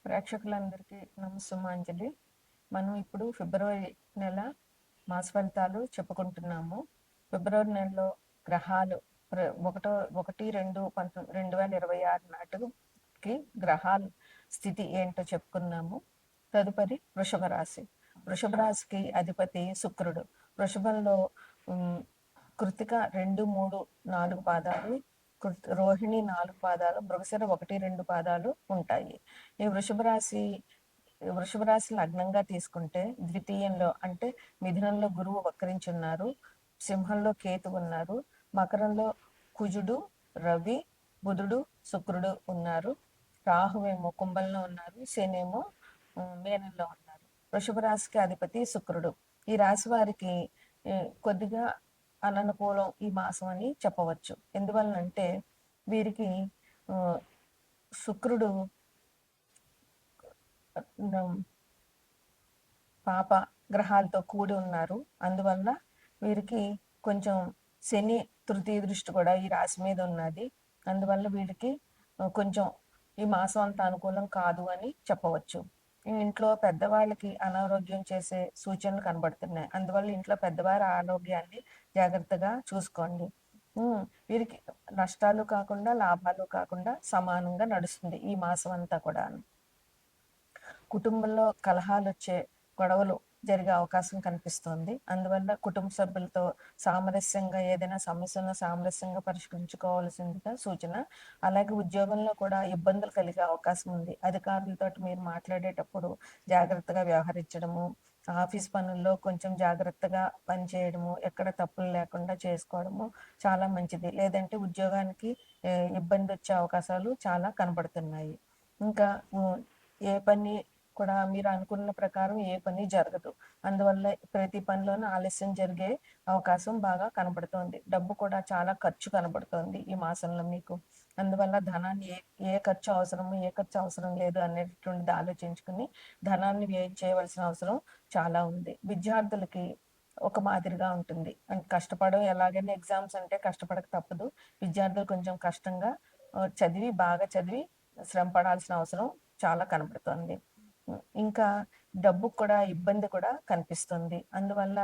ప్రేక్షకులందరికీ నమస్సుమాంజలి. మనం ఇప్పుడు ఫిబ్రవరి నెల మాస ఫలితాలు చెప్పుకుంటున్నాము. ఫిబ్రవరి నెలలో గ్రహాలు ప్ర ఒకటో 1-2-2026 నాటికి గ్రహాల స్థితి ఏంటో చెప్పుకున్నాము. తదుపరి వృషభ రాశి. వృషభ రాశికి అధిపతి శుక్రుడు. వృషభంలో కృతిక 2, 3, 4 పాదాలు, రోహిణి 4 పాదాలు, మృగశిర 1, 2 పాదాలు ఉంటాయి. ఈ వృషభ రాశి లగ్నంగా తీసుకుంటే ద్వితీయంలో అంటే మిథునంలో గురువు వక్రించి ఉన్నారు, సింహంలో కేతు ఉన్నారు, మకరంలో కుజుడు, రవి, బుధుడు, శుక్రుడు ఉన్నారు, రాహువేమో కుంభంలో ఉన్నారు, శనేమో మేనంలో ఉన్నారు. వృషభ రాశికి అధిపతి శుక్రుడు. ఈ రాశి వారికి కొద్దిగా అననుకూలం ఈ మాసం అని చెప్పవచ్చు. ఎందువలనంటే వీరికి శుక్రుడు పాప గ్రహాలతో కూడి ఉన్నారు. అందువల్ల వీరికి కొంచెం శని తృతీయ దృష్టి కూడా ఈ రాశి మీద ఉన్నది. అందువల్ల వీరికి కొంచెం ఈ మాసం అంత అనుకూలం కాదు అని చెప్పవచ్చు. ఇంట్లో పెద్దవాళ్ళకి అనారోగ్యం చేసే సూచనలు కనబడుతున్నాయి. అందువల్ల ఇంట్లో పెద్దవారి ఆరోగ్యాన్ని జాగ్రత్తగా చూసుకోండి. వీరికి నష్టాలు కాకుండా లాభాలు కాకుండా సమానంగా నడుస్తుంది ఈ మాసం అంతా కూడా. కుటుంబంలో కలహాలు వచ్చే గొడవలు జరిగే అవకాశం కనిపిస్తోంది. అందువల్ల కుటుంబ సభ్యులతో సామరస్యంగా ఏదైనా సమస్యను సామరస్యంగా పరిష్కరించుకోవాల్సిందిగా సూచన. అలాగే ఉద్యోగంలో కూడా ఇబ్బందులు కలిగే అవకాశం ఉంది. అధికారులతో మీరు మాట్లాడేటప్పుడు జాగ్రత్తగా వ్యవహరించడము, ఆఫీస్ పనుల్లో కొంచెం జాగ్రత్తగా పనిచేయడము, ఎక్కడ తప్పులు లేకుండా చేసుకోవడము చాలా మంచిది. లేదంటే ఉద్యోగానికి ఇబ్బంది వచ్చే అవకాశాలు చాలా కనబడుతున్నాయి. ఇంకా ఏ పని కూడా మీరు అనుకున్న ప్రకారం ఏ పని జరగదు. అందువల్ల ప్రతి పనిలోనూ ఆలస్యం జరిగే అవకాశం బాగా కనబడుతోంది. డబ్బు కూడా చాలా ఖర్చు కనబడుతోంది ఈ మాసంలో మీకు. అందువల్ల ధనాన్ని ఏ ఖర్చు అవసరము, ఏ ఖర్చు అవసరం లేదు అనేటువంటిది ఆలోచించుకుని ధనాన్ని వ్యయం చేయవలసిన అవసరం చాలా ఉంది. విద్యార్థులకి ఒక మాదిరిగా ఉంటుంది. కష్టపడడం ఎలాగైనా ఎగ్జామ్స్ అంటే కష్టపడక తప్పదు. విద్యార్థులు కొంచెం కష్టంగా బాగా చదివి శ్రమ పడాల్సిన అవసరం చాలా కనబడుతోంది. ఇంకా డబ్బు కూడా ఇబ్బంది కూడా కనిపిస్తుంది. అందువల్ల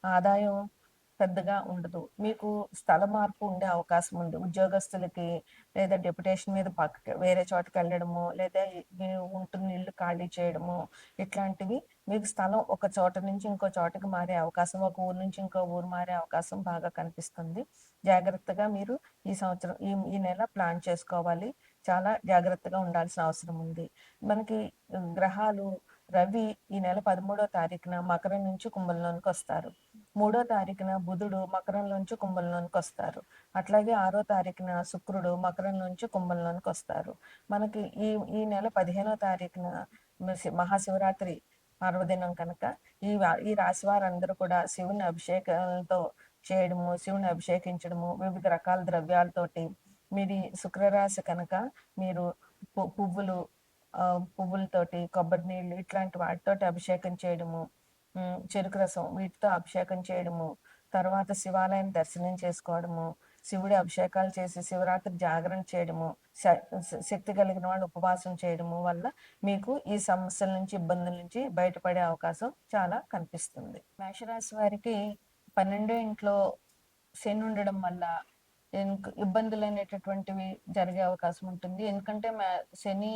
ఆదాయం పెద్దగా ఉండదు. మీకు స్థల మార్పు ఉండే అవకాశం ఉంది. ఉద్యోగస్తులకి లేదా డెప్యుటేషన్ మీద వేరే చోటకి వెళ్ళడము, లేదా ఉంటున్న ఇల్లు ఖాళీ చేయడము, ఇట్లాంటివి మీకు స్థలం ఒక చోట నుంచి ఇంకో చోటకి మారే అవకాశం, ఒక ఊరు నుంచి ఇంకో ఊరు మారే అవకాశం బాగా కనిపిస్తుంది. జాగ్రత్తగా మీరు ఈ సంవత్సరం ఈ నెల ప్లాన్ చేసుకోవాలి. చాలా జాగ్రత్తగా ఉండాల్సిన అవసరం ఉంది. మనకి గ్రహాలు రవి ఈ నెల 13వ తారీఖున మకరం నుంచి కుంభంలోనికి వస్తారు. 3వ తారీఖున బుధుడు మకరం నుంచి కుంభంలోనికి వస్తారు. అట్లాగే 6వ తారీఖున శుక్రుడు మకరం నుంచి కుంభంలోనికి వస్తారు. మనకి ఈ నెల 15వ తారీఖున మహాశివరాత్రి పర్వదినం కనుక ఈ రాశి వారందరూ కూడా శివుని అభిషేకాలతో చేయడము, శివుని అభిషేకించడము, వివిధ రకాల ద్రవ్యాలతోటి మీది శుక్రరాశి కనుక మీరు పువ్వులతోటి, కొబ్బరి నీళ్ళు ఇట్లాంటి వాటితోటి అభిషేకం చేయడము, చెరుకు రసం వీటితో అభిషేకం చేయడము, తర్వాత శివాలయం దర్శనం చేసుకోవడము, శివుడి అభిషేకాలు చేసి శివరాత్రి జాగరణ చేయడము, శక్తి కలిగిన వాళ్ళు ఉపవాసం చేయడము వల్ల మీకు ఈ సమస్యల నుంచి ఇబ్బందుల నుంచి బయటపడే అవకాశం చాలా కనిపిస్తుంది. మేషరాశి వారికి 12వ ఇంట్లో శని ఉండడం వల్ల ఇబ్బందులు అనేటటువంటివి జరిగే అవకాశం ఉంటుంది. ఎందుకంటే శని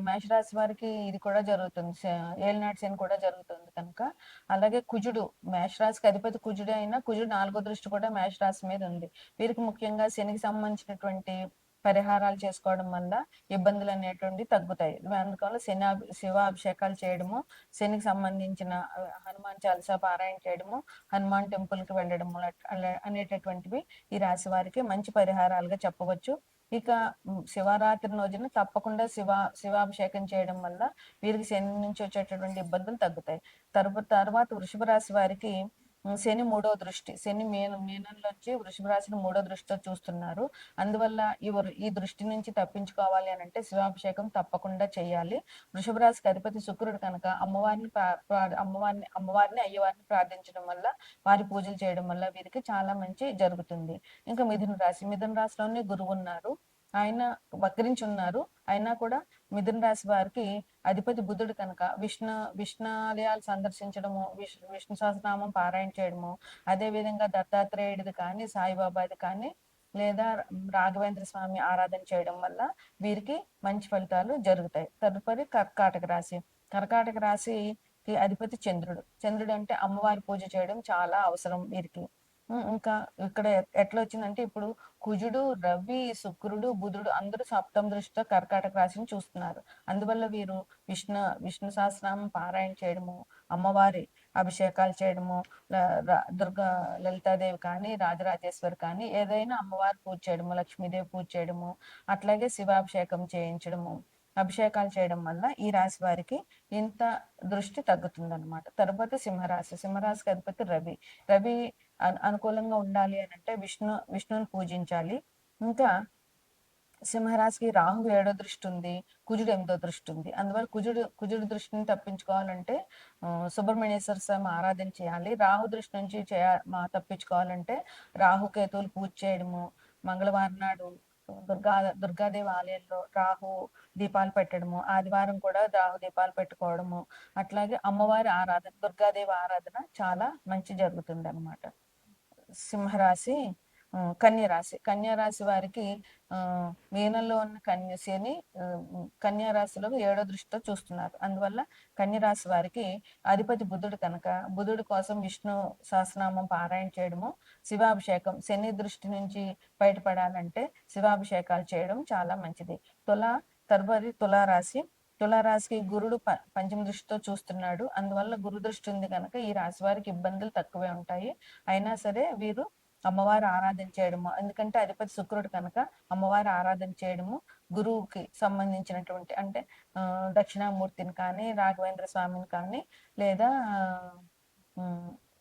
మేషరాశి వారికి ఇది కూడా జరుగుతుంది. ఏలినాటి శని కూడా జరుగుతుంది కనుక. అలాగే కుజుడు మేషరాశికి అధిపతి కుజుడే అయినా కుజుడు 4వ దృష్టి కూడా మేషరాశి మీద ఉంది. వీరికి ముఖ్యంగా శనికి సంబంధించినటువంటి పరిహారాలు చేసుకోవడం వల్ల ఇబ్బందులు అనేటువంటి తగ్గుతాయి. అందువల్ల శివాభిషేకాలు చేయడము, శనికి సంబంధించిన హనుమాన్ చాలీసా పారాయణ చేయడము, హనుమాన్ టెంపుల్కి వెళ్ళడము అనేటటువంటివి ఈ రాశి వారికి మంచి పరిహారాలుగా చెప్పవచ్చు. ఇక శివరాత్రి రోజున తప్పకుండా శివాభిషేకం చేయడం వల్ల వీరికి శని నుంచి వచ్చేటటువంటి ఇబ్బందులు తగ్గుతాయి. తర్వాత వృషభ రాశి వారికి శని 3వ దృష్టి, శని మీనంలోంచి వృషభ రాశిని 3వ దృష్టితో చూస్తున్నారు. అందువల్ల ఈ దృష్టి నుంచి తప్పించుకోవాలి అని అంటే శివాభిషేకం తప్పకుండా చేయాలి. వృషభ రాశికి అధిపతి శుక్రుడు కనుక అమ్మవారిని అయ్యవారిని ప్రార్థించడం వల్ల, వారి పూజలు చేయడం వల్ల వీరికి చాలా మంచి జరుగుతుంది. ఇంకా మిథున రాశిలోనే గురువు ఉన్నారు. ఆయన వక్రించి ఉన్నారు. అయినా కూడా మిథున రాశి వారికి అధిపతి బుధుడు కనుక విష్ణాలయాలు సందర్శించడము, విష్ణు సహస్రనామం పారాయణ చేయడము, అదే విధంగా దత్తాత్రేయుడిది కానీ, సాయిబాబాది కానీ, లేదా రాఘవేంద్ర స్వామి ఆరాధన చేయడం వల్ల వీరికి మంచి ఫలితాలు జరుగుతాయి. తదుపరి కర్కాటక రాశి. కర్కాటక రాశికి అధిపతి చంద్రుడు. చంద్రుడు అంటే అమ్మవారి పూజ చేయడం చాలా అవసరం వీరికి. ఇంకా ఇక్కడ ఎట్లా వచ్చిందంటే ఇప్పుడు కుజుడు, రవి, శుక్రుడు, బుధుడు అందరూ సప్తమ దృష్టితో కర్కాటక రాశిని చూస్తున్నారు. అందువల్ల వీరు విష్ణు సహస్రనామం పారాయణ చేయడము, అమ్మవారి అభిషేకాలు చేయడము, దుర్గా లలితాదేవి కానీ, రాజరాజేశ్వరి కానీ ఏదైనా అమ్మవారి పూజ చేయడము, లక్ష్మీదేవి పూజ చేయడము, అట్లాగే శివాభిషేకం చేయించడము, అభిషేకాలు చేయడం వల్ల ఈ రాశి వారికి ఇంత దృష్టి తగ్గుతుందన్నమాట. తర్వాత సింహరాశి. సింహరాశికి అధిపతి రవి. రవి అనుకూలంగా ఉండాలి అని అంటే విష్ణుని పూజించాలి. ఇంకా సింహరాశికి రాహు 7వ దృష్టి ఉంది, కుజుడు 8వ దృష్టి ఉంది. అందువల్ల కుజుడు దృష్టిని తప్పించుకోవాలంటే సుబ్రహ్మణ్యేశ్వర స్వామి ఆరాధన చేయాలి. రాహు దృష్టి నుంచి తప్పించుకోవాలంటే రాహుకేతువులు పూజ చేయడము, మంగళవారం నాడు దుర్గాదేవి ఆలయంలో రాహు దీపాలు పెట్టడము, ఆదివారం కూడా రాహు దీపాలు పెట్టుకోవడము, అట్లాగే అమ్మవారి ఆరాధన, దుర్గాదేవి ఆరాధన చాలా మంచి జరుగుతుంది అనమాట. సింహరాశి. కన్యరాశి వారికి మీనంలో ఉన్న శని కన్యరాశిలో 7వ దృష్టితో చూస్తున్నారు. అందువల్ల కన్యరాశి వారికి అధిపతి బుధుడు కనుక బుధుడు కోసం విష్ణు సహస్రనామం పారాయణ చేయడము, శివాభిషేకం, శని దృష్టి నుంచి బయటపడాలంటే శివాభిషేకాలు చేయడం చాలా మంచిది. తదుపరి తులారాశి. తులారాశికి గురుడు పంచమ దృష్టితో చూస్తున్నాడు. అందువల్ల గురు దృష్టి ఉంది కనుక ఈ రాశి వారికి ఇబ్బందులు తక్కువే ఉంటాయి. అయినా సరే వీరు అమ్మవారి ఆరాధన చేయడము, ఎందుకంటే అధిపతి శుక్రుడు కనుక అమ్మవారి ఆరాధన చేయడము, గురువుకి సంబంధించినటువంటి అంటే దక్షిణామూర్తిని కానీ, రాఘవేంద్ర స్వామిని కానీ, లేదా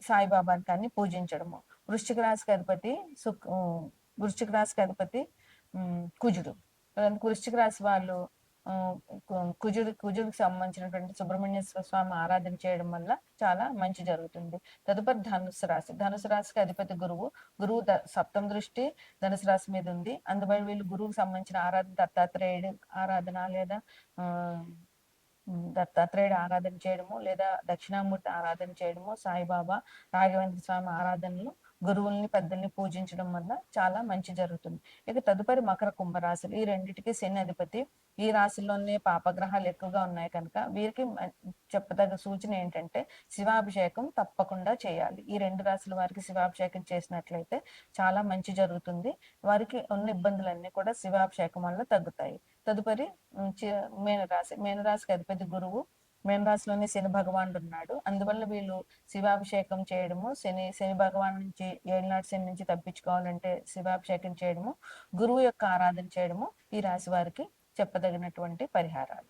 సాయిబాబాని కానీ పూజించడము. వృశ్చిక రాశికి అధిపతి వృశ్చిక రాశికి అధిపతి కుజుడు. వృశ్చిక రాశి వాళ్ళు కుజుడికి సంబంధించినటువంటి సుబ్రహ్మణ్యేశ్వర స్వామి ఆరాధన చేయడం వల్ల చాలా మంచి జరుగుతుంది. తదుపరి ధనుసు రాశి. ధనుసు రాశికి అధిపతి గురువు సప్తమ దృష్టి ధనుసు రాశి మీద ఉంది. అందువల్ల వీళ్ళు గురువుకి సంబంధించిన ఆరాధన దత్తాత్రేయుడు ఆరాధన, లేదా దత్తాత్రేయుడు ఆరాధన చేయడము, లేదా దక్షిణామూర్తి ఆరాధన చేయడము, సాయిబాబా, రాఘవేంద్ర స్వామి ఆరాధనలు, గురువుల్ని పెద్దల్ని పూజించడం వల్ల చాలా మంచి జరుగుతుంది. ఇక తదుపరి మకర కుంభరాశులు. ఈ రెండింటికి శని అధిపతి. ఈ రాశిలోనే పాపగ్రహాలు ఎక్కువగా ఉన్నాయి కనుక వీరికి చెప్పదగ్గ సూచన ఏంటంటే శివాభిషేకం తప్పకుండా చేయాలి. ఈ రెండు రాశుల వారికి శివాభిషేకం చేసినట్లయితే చాలా మంచి జరుగుతుంది. వారికి ఉన్న ఇబ్బందులన్నీ కూడా శివాభిషేకం వల్ల తగ్గుతాయి. తదుపరి మేనరాశికి అధిపతి గురువు. మేనరాశిలోనే శని భగవానుడు ఉన్నాడు. అందువల్ల వీళ్ళు శివాభిషేకం చేయడము, శని భగవాన్ నుంచి ఏళ్ళనాటి శని నుంచి తప్పించుకోవాలంటే శివాభిషేకం చేయడము, గురువు యొక్క ఆరాధన చేయడము ఈ రాశి వారికి చెప్పదగినటువంటి పరిహారాలు.